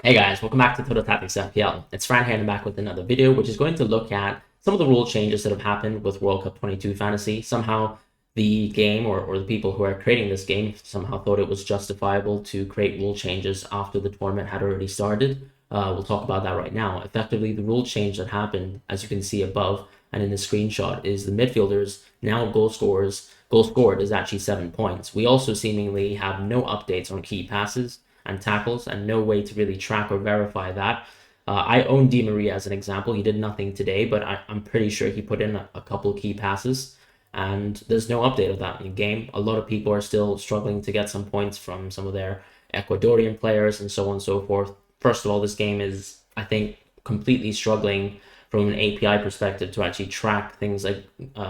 Hey guys, welcome back to Total Tactics FPL. It's Fran here and I'm back with another video, which is going to look at some of the rule changes that have happened with World Cup 22 Fantasy. Somehow the game or the people who are creating this game somehow thought it was justifiable to create rule changes after the tournament had already started. We'll talk about that right now. Effectively, the rule change that happened, as you can see above and in the screenshot, is the midfielders now goal scored is actually 7 points. We also seemingly have no updates on key passes and tackles, and no way to really track or verify that. I own Di Maria as an example. He did nothing today, but I'm pretty sure he put in a couple key passes, and there's no update of that in the game. A lot of people are still struggling to get some points from some of their Ecuadorian players and so on and so forth. First of all, this game is, I think, completely struggling from an API perspective to actually track things like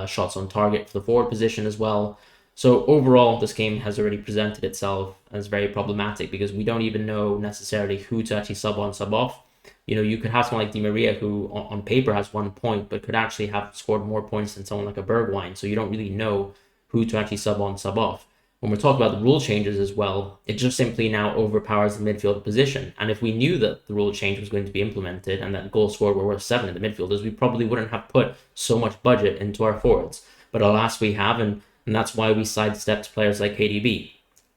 shots on target for the forward position as well. So overall, this game has already presented itself as very problematic because we don't even know necessarily who to actually sub on, sub off. You know, you could have someone like Di Maria who on paper has 1 point, but could actually have scored more points than someone like a Bergwijn. So you don't really know who to actually sub on, sub off. When we're talking about the rule changes as well, it just simply now overpowers the midfield position. And if we knew that the rule change was going to be implemented and that goal scored were worth 7 in the midfielders, we probably wouldn't have put so much budget into our forwards. But alas, we have, and that's why we sidestepped players like KDB.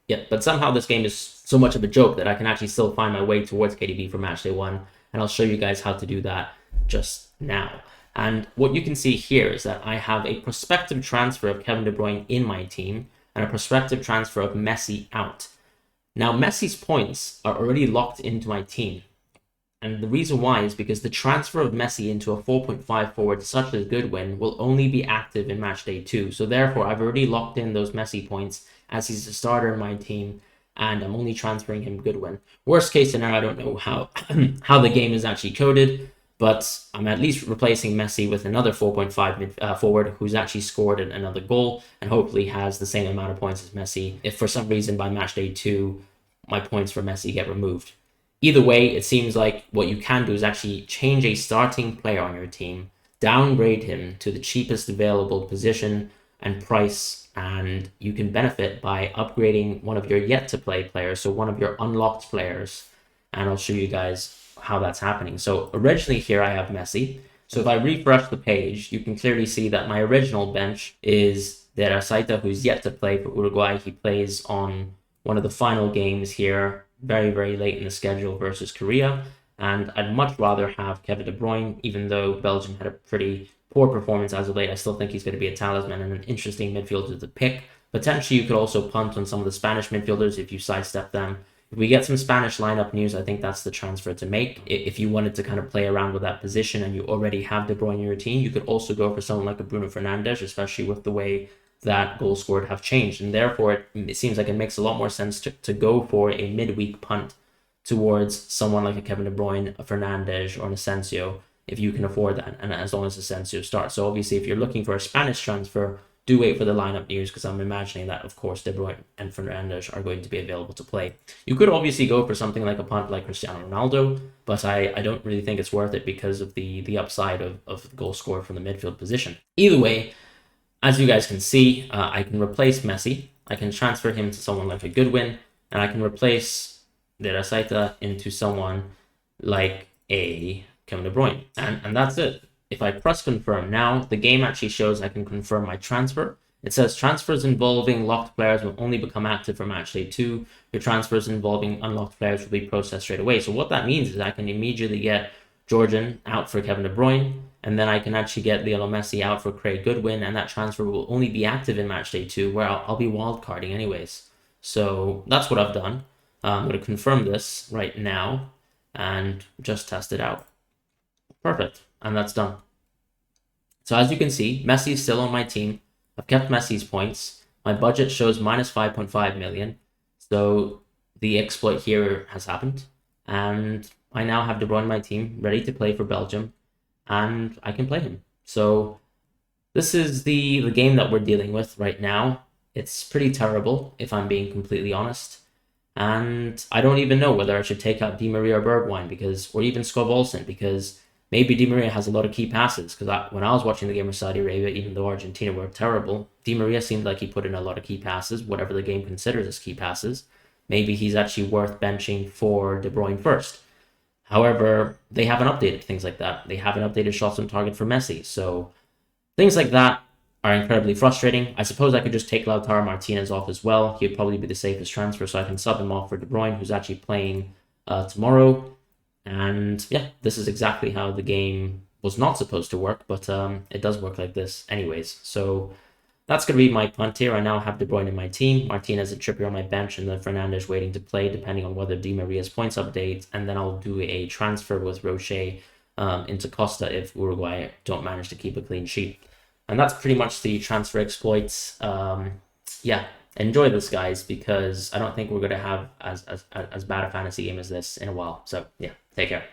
Yeah, but somehow this game is so much of a joke that I can actually still find my way towards KDB for matchday 1, and I'll show you guys how to do that just now. And what you can see here is that I have a prospective transfer of Kevin De Bruyne in my team and a prospective transfer of Messi out. Now, Messi's points are already locked into my team. And the reason why is because the transfer of Messi into a 4.5 forward such as Goodwin will only be active in match day 2. So therefore, I've already locked in those Messi points as he's a starter in my team, and I'm only transferring him Goodwin. Worst case scenario, I don't know how how the game is actually coded, but I'm at least replacing Messi with another 4.5 forward who's actually scored another goal and hopefully has the same amount of points as Messi. If for some reason by match day 2, my points for Messi get removed. Either way, it seems like what you can do is actually change a starting player on your team, downgrade him to the cheapest available position and price, and you can benefit by upgrading one of your yet-to-play players, so one of your unlocked players, and I'll show you guys how that's happening. So originally here I have Messi. So if I refresh the page, you can clearly see that my original bench is De La Saita, who's yet to play for Uruguay. He plays on one of the final games here very, very late in the schedule versus Korea. And I'd much rather have Kevin De Bruyne, even though Belgium had a pretty poor performance as of late. I still think he's going to be a talisman and an interesting midfielder to pick. Potentially, you could also punt on some of the Spanish midfielders if you sidestep them. If we get some Spanish lineup news, I think that's the transfer to make. If you wanted to kind of play around with that position and you already have De Bruyne in your team, you could also go for someone like a Bruno Fernandes, especially with the way that goals scored have changed, and therefore it seems like it makes a lot more sense to go for a midweek punt towards someone like a Kevin De Bruyne, a Fernandes, or an Asensio if you can afford that, and as long as Asensio starts. So obviously, if you're looking for a Spanish transfer, do wait for the lineup news because I'm imagining that, of course, De Bruyne and Fernandes are going to be available to play. You could obviously go for something like a punt like Cristiano Ronaldo, but I don't really think it's worth it because of the upside of goal score from the midfield position. Either way, as you guys can see, I can replace Messi. I can transfer him to someone like a Goodwin, and I can replace De La Saita into someone like a Kevin De Bruyne. And that's it. If I press confirm now, the game actually shows I can confirm my transfer. It says transfers involving locked players will only become active for match day 2. Your transfers involving unlocked players will be processed straight away. So what that means is I can immediately get Georgian out for Kevin De Bruyne, and then I can actually get Lionel Messi out for Craig Goodwin, and that transfer will only be active in match day 2, where I'll be wildcarding anyways. So that's what I've done. I'm going to confirm this right now and just test it out. Perfect, and that's done. So as you can see, Messi is still on my team. I've kept Messi's points. My budget shows minus 5.5 million. So the exploit here has happened, and I now have De Bruyne on my team, ready to play for Belgium, and I can play him. So this is the game that we're dealing with right now. It's pretty terrible, if I'm being completely honest. And I don't even know whether I should take out Di Maria or Bergwijn, or even Skov Olsen, because maybe Di Maria has a lot of key passes. Because when I was watching the game with Saudi Arabia, even though Argentina were terrible, Di Maria seemed like he put in a lot of key passes, whatever the game considers as key passes. Maybe he's actually worth benching for De Bruyne first. However, they haven't updated things like that. They haven't updated shots on target for Messi. So things like that are incredibly frustrating. I suppose I could just take Lautaro Martinez off as well. He'd probably be the safest transfer, so I can sub him off for De Bruyne, who's actually playing tomorrow. And yeah, this is exactly how the game was not supposed to work, but it does work like this anyways. So that's going to be my punt here. I now have De Bruyne in my team, Martinez and Trippier on my bench, and then Fernandes waiting to play, depending on whether Di Maria's points update. And then I'll do a transfer with Rocher into Costa if Uruguay don't manage to keep a clean sheet. And that's pretty much the transfer exploits. Yeah, enjoy this, guys, because I don't think we're going to have as bad a fantasy game as this in a while. So yeah, take care.